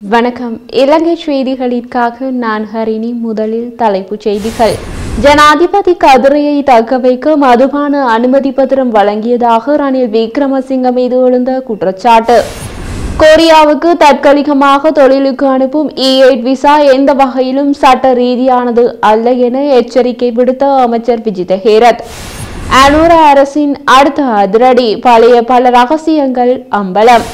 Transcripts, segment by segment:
வணக்கம். இலங்கை செய்திகளுக்காக நான் ஹரிணி. முதலில் தலைப்புச் செய்திகள். ஜனாதிபதி கதிரையை தக்கவைக்க மதுபான அனுமதி பத்திரம் வழங்கியதாக ரணில் விக்ரமசிங்க மீது எழுந்த குற்றச்சாட்டு. கொரியாவுக்கு தற்காலிகமாக தொழிலுக்கு அனுப்பும் E8 விசா எந்த வகையிலும் சட்ட ரீதியானது அல்ல என எச்சரிக்கை விடுத்த அமைச்சர் விஜித ஹேரத். அனுர அரசின் அடுத்த அதிரடி, பழைய பல ரகசியங்கள் அம்பலம்.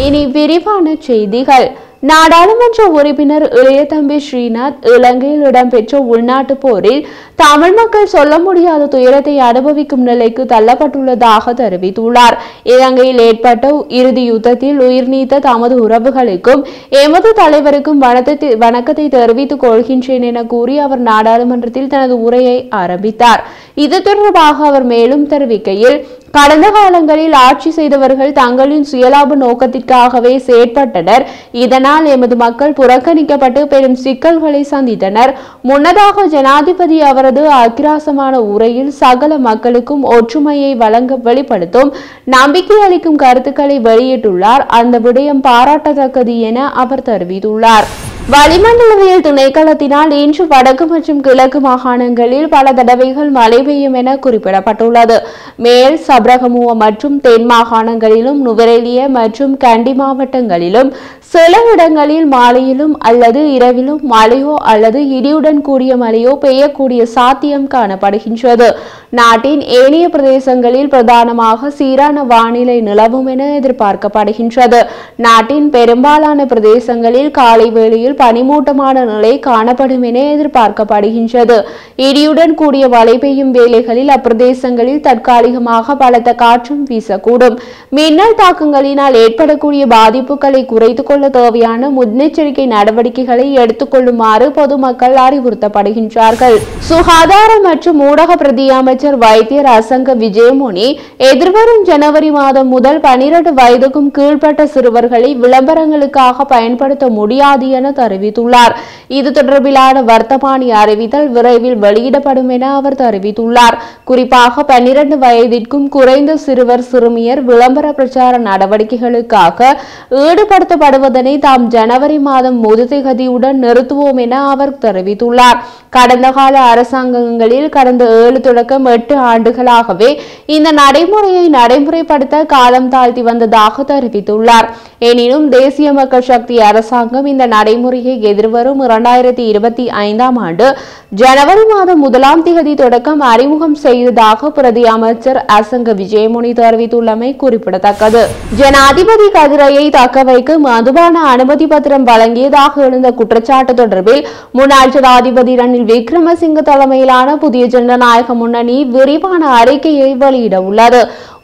இனி விரிவான செய்திகள். நாடாளுமன்ற உறுப்பினர் இளையதம்பி ஸ்ரீநாத் இலங்கையில் இடம்பெற்ற உள்நாட்டு போரில் தமிழ் மக்கள் சொல்ல முடியாத துயரத்தை அனுபவிக்கும் நிலைக்கு தள்ளப்பட்டுள்ளதாக தெரிவித்துள்ளார். இலங்கையில் ஏற்பட்ட இறுதி யுத்தத்தில் உயிர் நீத்த தமது உறவுகளுக்கும் எமது தலைவருக்கும் வணக்கத்தை தெரிவித்துக் கொள்கின்றேன் என கூறி அவர் நாடாளுமன்றத்தில் தனது உரையை ஆரம்பித்தார். இது தொடர்பாக அவர் மேலும் தெரிவிக்கையில், கடந்த காலங்களில் ஆட்சி செய்தவர்கள் தங்களின் சுயலாப நோக்கத்திற்காகவே செயற்பட்டனர். இதனால் எமது மக்கள் புறக்கணிக்கப்பட்டு பெரும் சிக்கல்களை சந்தித்தனர். முன்னதாக ஜனாதிபதி அவரது அக்கிராசமான உரையில் சகல மக்களுக்கும் ஒற்றுமையை வழங்க வெளிப்படுத்தும் நம்பிக்கை அளிக்கும் கருத்துக்களை வெளியிட்டுள்ளார். அந்த விடயம் பாராட்டத்தக்கது என அவர் தெரிவித்துள்ளார். வளிமண்டலவியல் திணைக்களத்தினால் இன்று வடக்கு மற்றும் கிழக்கு மாகாணங்களில் பல தடவைகள் மழை பெய்யும் என குறிப்பிடப்பட்டுள்ளது. மேல் சப்ரகமுவ மற்றும் தென் மாகாணங்களிலும் நுவரெலிய மற்றும் கண்டி மாவட்டங்களிலும் சில இடங்களில் மாலையிலும் அல்லது இரவிலும் மழையோ அல்லது இடியுடன் கூடிய மழையோ பெய்யக்கூடிய சாத்தியம் காணப்படுகின்றது. நாட்டின் ஏனைய பிரதேசங்களில் பிரதானமாக சீரான வானிலை நிலவும் என எதிர்பார்க்கப்படுகின்றது. நாட்டின் பெரும்பாலான பிரதேசங்களில் காலை வேளையில் பனிமூட்டமான நிலை காணப்படும் என எதிர்பார்க்கப்படுகின்றது. இடியுடன் கூடிய மழை பெய்யும் வேளைகளில் அப்பிரதேசங்களில் தற்காலிகமாக பலத்த காற்றும் வீசக்கூடும். மின்னல் தாக்கங்களினால் ஏற்படக்கூடிய பாதிப்புகளை குறைத்துக் கொள்ள தேவையான முன்னெச்சரிக்கை நடவடிக்கைகளை எடுத்துக் கொள்ளுமாறு பொதுமக்கள் அறிவுறுத்தப்படுகின்றார்கள். சுகாதார மற்றும் ஊடக பிரதி அமைச்சர் வைத்தியர் அசங்க விஜயமுனி எதிர்வரும் ஜனவரி மாதம் முதல் 12 வயதுக்கும் கீழ்பட்ட சிறுவர்களை விளம்பரங்களுக்காக பயன்படுத்த முடியாது என தெரிவித்துள்ளார். இது தொடர்பிலான வர்த்தமானி அறிவித்தல் விரைவில் வெளியிடப்படும் என அவர் தெரிவித்துள்ளார். குறிப்பாக 12 வயதிற்கும் குறைந்த சிறுவர் சிறுமியர் விளம்பர பிரச்சார நடவடிக்கைகளுக்காக ஈடுபடுத்தப்படுவதனை தாம் ஜனவரி மாதம் முதுதிகதியுடன் நிறுத்துவோம் என அவர் தெரிவித்துள்ளார். கடந்த கால அரசாங்கங்களில் கடந்த 7 தொடக்கம் 8 ஆண்டுகளாகவே இந்த நடைமுறையை நடைமுறைப்படுத்த காலம் தாழ்த்தி வந்ததாக தெரிவித்துள்ளார். எனினும் தேசிய மக்கள் சக்தி அரசாங்கம் இந்த நடைமுறையை எதிர்வரும் 2025ஆம் ஆண்டு ஜனவரி மாதம் 1ஆம் திகதி தொடக்கம் அறிமுகம் செய்ததாக பிரதி அமைச்சர் அசங்க விஜயமுனி தெரிவித்துள்ளமை குறிப்பிடத்தக்கது. ஜனாதிபதி கதிரையை தக்கவைக்க மதுபான அனுமதி பத்திரம் வழங்கியதாக எழுந்த குற்றச்சாட்டு தொடர்பில் முன்னாள் ஜனாதிபதி ரணில் விக்ரமசிங்க தலைமையிலான புதிய ஜனநாயக முன்னணி விரிவான அறிக்கையை வெளியிட உள்ளது.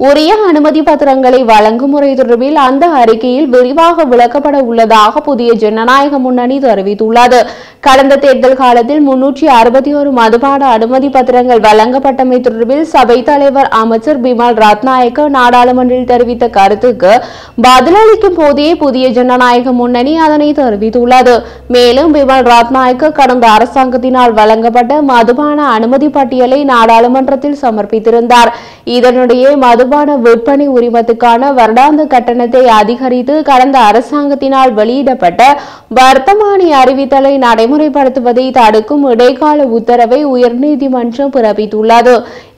உரிய அனுமதி பத்திரங்களை வழங்கும் முறை தொடர்பில் அந்த அறிக்கையில் விரிவாக விளக்கப்பட உள்ளதாக புதிய ஜனநாயக முன்னணி தெரிவித்துள்ளது. கடந்த தேர்தல் காலத்தில் 361 மதுபான அனுமதி பத்திரங்கள் வழங்கப்பட்டமை தொடர்பில் சபை தலைவர் அமைச்சர் பிமல் ரத்நாயக்க நாடாளுமன்றில் தெரிவித்த கருத்துக்கு பதிலளிக்கும் போதே புதிய ஜனநாயக முன்னணி அதனை தெரிவித்துள்ளது. மேலும் பிமல் ரத்நாயக்க கடந்த அரசாங்கத்தினால் வழங்கப்பட்ட மதுபான அனுமதி பட்டியலை நாடாளுமன்றத்தில் சமர்ப்பித்திருந்தார். இதனுடைய மதுபான விற்பனை உரிமத்துக்கான வருடாந்த கட்டணத்தை அதிகரித்து கடந்த அரசாங்கத்தினால் வெளியிடப்பட்ட வர்த்தமானி அறிவித்தலை நடைமுறைப்படுத்துவதை தடுக்கும் இடைக்கால உத்தரவை உயர்நீதிமன்றம் பிறப்பித்துள்ளது.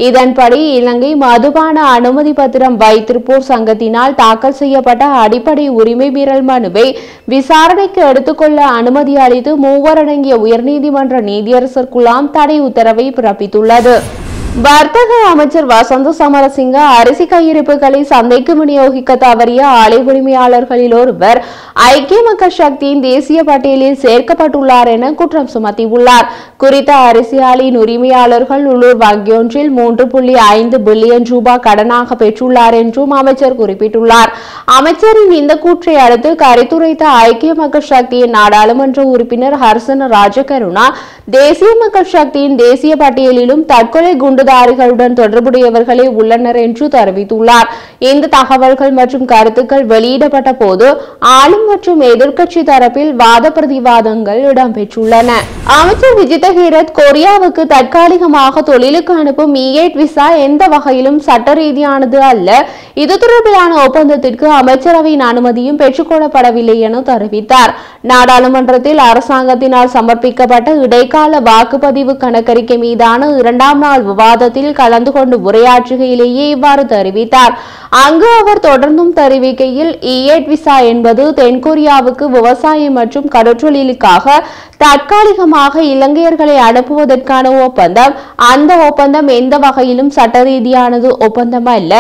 இதன்படி இலங்கை மதுபான அனுமதி பத்திரம் வைத்திருப்போர் சங்கத்தினால் தாக்கல் செய்யப்பட்ட அடிப்படை உரிமை மீறல் மனுவை விசாரணைக்கு எடுத்துக்கொள்ள அனுமதி அளித்து 3 அடங்கிய உயர்நீதிமன்ற நீதியரசர் குழாம் தடை உத்தரவை பிறப்பித்துள்ளது. வர்த்தக அமைச்சர் வசந்த சமரசிங்க அரிசி கையிருப்புகளை சந்தைக்கு விநியோகிக்க தவறிய ஆலை உரிமையாளர்களில் ஒருவர் ஐக்கிய மக்கள் சக்தியின் தேசிய பட்டியலில் சேர்க்கப்பட்டுள்ளார் என குற்றம் சுமத்தியுள்ளார். குறித்த அரிசி ஆலையின் உரிமையாளர்கள் உள்ளூர் வங்கியொன்றில் 3.5 பில்லியன் ரூபாய் கடனாக பெற்றுள்ளார் என்றும் அமைச்சர் குறிப்பிட்டுள்ளார். அமைச்சரின் இந்த கூற்றை அடுத்து கருத்துரைத்த ஐக்கிய மக்கள் சக்தியின் நாடாளுமன்ற உறுப்பினர் ஹர்சன ராஜகருணா தேசிய மக்கள் சக்தியின் தேசிய பட்டியலிலும் தற்கொலை குண்டு சூத்திரதாரிகளுடன் தொடர்புடையவர்களே உள்ளனர் என்று தெரிவித்துள்ளார். இந்த தகவல்கள் மற்றும் கருத்துக்கள் வெளியிடப்பட்ட போது ஆளும் மற்றும் எதிர்க்கட்சி தரப்பில் வாத பிரதிவாதங்கள் இடம்பெற்றுள்ளன. அமைச்சர் விஜித ஹீரத் கொரியாவுக்கு தற்காலிகமாக தொழிலுக்கு அனுப்பும் E8 விசா எந்த வகையிலும் சட்ட ரீதியானது அல்ல. இது தொடர்பிலான ஒப்பந்தத்திற்கு அமைச்சரவையின் அனுமதியும் பெற்றுக்கொள்ளப்படவில்லை என தெரிவித்தார். நாடாளுமன்றத்தில் அரசாங்கத்தினால் சமர்ப்பிக்கப்பட்ட இடைக்கால வாக்குப்பதிவு கணக்கறிக்கை மீதான 2ஆம் நாள் விவாதத்தில் கலந்து கொண்டு உரையாற்றுகையிலேயே இவ்வாறு தெரிவித்தார். அங்கு அவர் தொடர்ந்தும் தெரிவிக்கையில் E8 விசா என்பது தென்கொரியாவுக்கு விவசாயம் மற்றும் கடற்றொழிலுக்காக தற்காலிகமாக இலங்கையர்களை அனுப்புவதற்கான ஒப்பந்தம். அந்த ஒப்பந்தம் எந்த வகையிலும் சட்ட ரீதியானது ஒப்பந்தம் அல்ல.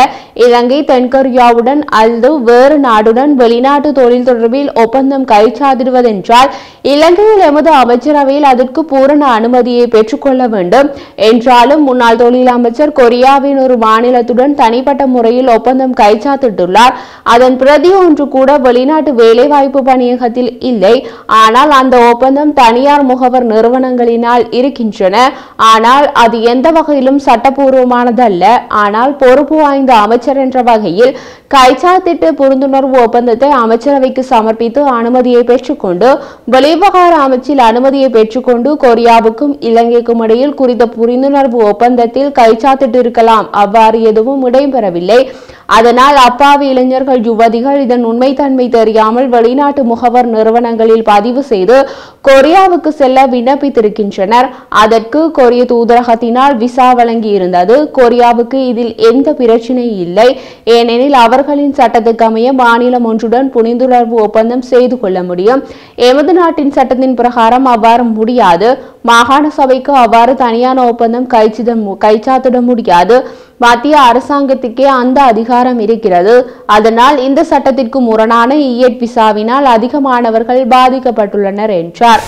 இலங்கை தென்கொரியாவுடன் அல்லது வேறு நாடுடன் வெளிநாட்டு தொழில் தொடர்பில் ஒப்பந்தம் கைச்சாதிடுவதென்றால் இலங்கையில் எமது அமைச்சரவையில் அதற்கு பூரண அனுமதியை பெற்றுக்கொள்ள வேண்டும். என்றாலும் முன்னாள் தொழில் அமைச்சர் கொரியாவின் ஒரு மாநிலத்துடன் தனிப்பட்ட முறையில் ஒப்பந்தம் கைச்சாத்திட்டுள்ளார். அதன் பிரதி ஒன்று கூட வெளிநாட்டு வேலைவாய்ப்பு பணியகத்தில் இல்லை. ஆனால் அந்த ஒப்பந்தம் தனியார் முகவர் நிறுவனங்களினால் இருக்கின்றன. ஆனால் அது எந்த வகையிலும் சட்டபூர்வமானதல்ல. ஆனால் பொறுப்பு வாய்ந்த அமைச்சர் என்ற வகையில் கைச்சாத்திட்டு புரிந்துணர்வு ஒப்பந்தத்தை அமைச்சரவைக்கு சமர்ப்பித்து அனுமதியை பெற்றுக்கொண்டு வெளிவிவகார அமைச்சில் அனுமதியை பெற்றுக்கொண்டு கொரியாவுக்கும் இலங்கைக்கும் இடையில் குறித்த புரிந்துணர்வு ஒப்பந்தத்தில் கைச்சாத்திட்டு இருக்கலாம். அவ்வாறு எதுவும் இடம்பெறவில்லை. அதனால் அப்பாவி இளைஞர்கள் யுவதிகள் இதன் உண்மைத்தன்மை தெரியாமல் வெளிநாட்டு முகவர் நிறுவனங்களில் பதிவு செய்து கொரியாவுக்கு செல்ல விண்ணப்பித்திருக்கின்றனர். அதற்கு கொரிய தூதரகத்தினால் விசா வழங்கி இருந்தது. கொரியாவுக்கு இதில் எந்த பிரச்சனை இல்லை. ஏனெனில் அவர்களின் சட்டத்துக்கு அமைய மாநிலம் ஒன்றுடன் புரிந்துணர்வு ஒப்பந்தம் செய்து கொள்ள முடியும். எமது நாட்டின் சட்டத்தின் பிரகாரம் அவ்வாறு முடியாது. மாகாண சபைக்கு அவ்வாறு தனியான ஒப்பந்தம் கைச்சாத்திட முடியாது. மத்திய அரசாங்கத்துக்கே அந்த அதிகாரம் இருக்கிறது. அதனால் இந்த சட்டத்திற்கு முரணான E8 விசாவினால் அதிகமானவர்கள் பாதிக்கப்பட்டுள்ளனர் என்றார்.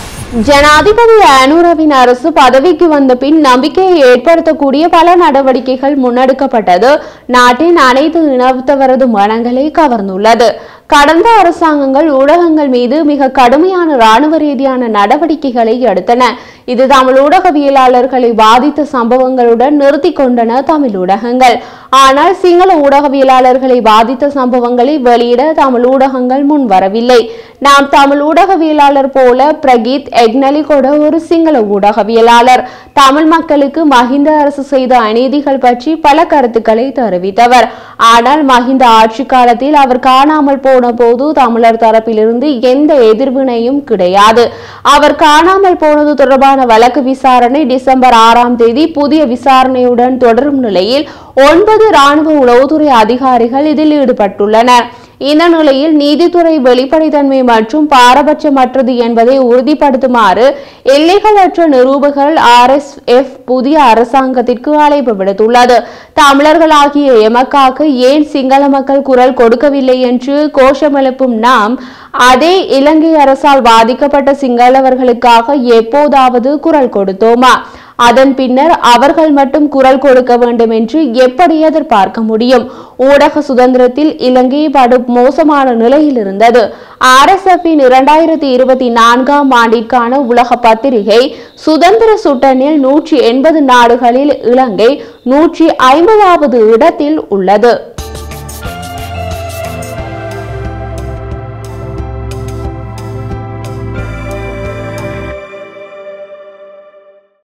ஜனாதிபதி அனுரவின் அரசு பதவிக்கு வந்த பின் நம்பிக்கையை ஏற்படுத்தக்கூடிய பல நடவடிக்கைகள் முன்னெடுக்கப்பட்டது நாட்டின் அனைத்து இனத்தவரது மனங்களை கவர்ந்துள்ளது. கடந்த அரசாங்கங்கள் ஊடகங்கள் மீது மிக கடுமையான இராணுவ ரீதியான நடவடிக்கைகளை எடுத்தன. இது தமிழ் ஊடகவியலாளர்களை பாதித்த சம்பவங்களுடன் நிறுத்தி கொண்டன தமிழ் ஊடகங்கள். ஆனால் சிங்கள ஊடகவியலாளர்களை பாதித்த சம்பவங்களை வெளியிட தமிழ் ஊடகங்கள் முன் வரவில்லை. நாம் தமிழ் ஊடகவியலாளர் போல பிரகீத் எக்னலிகொட ஒரு சிங்கள ஊடகவியலாளர் தமிழ் மக்களுக்கு மஹிந்த அரசு செய்த அநீதிகள் பற்றி பல கருத்துக்களை தெரிவித்தவர். ஆனால் மஹிந்த ஆட்சி காலத்தில் அவர் காணாமல் போன போது தமிழர் தரப்பிலிருந்து எந்த எதிர்வினையும் கிடையாது. அவர் காணாமல் போனது தொடர்பான வழக்கு விசாரணை டிசம்பர் 6ஆம் தேதி புதிய விசாரணையுடன் தொடரும் நிலையில் 9 இராணுவ உளவுத்துறை அதிகாரிகள் இதில் ஈடுபட்டுள்ளனர். இந்த நிலையில் நீதித்துறை வெளிப்படைத்தன்மை மற்றும் பாரபட்சமற்றது என்பதை உறுதிப்படுத்துமாறு எல்லைகளற்ற நிரூபகர்கள் RSF புதிய அரசாங்கத்திற்கு அழைப்பு விடுத்துள்ளது. தமிழர்களாகிய எமக்காக ஏன் சிங்கள மக்கள் குரல் கொடுக்கவில்லை என்று கோஷமெழுப்பும் நாம் அதே இலங்கை அரசால் பாதிக்கப்பட்ட சிங்களவர்களுக்காக எப்போதாவது குரல் கொடுத்தோமா? அதன் பின்னர் அவர்கள் மட்டும் குரல் கொடுக்க வேண்டும் என்று எப்படி எதிர்பார்க்க முடியும்? ஊடக சுதந்திரத்தில் இலங்கை படு மோசமான நிலையில் இருந்தது. RSFின் 2024ஆம் ஆண்டிற்கான உலக பத்திரிகை சுதந்திர சுட்டனில் 180 நாடுகளில் இலங்கை 150வது இடத்தில் உள்ளது.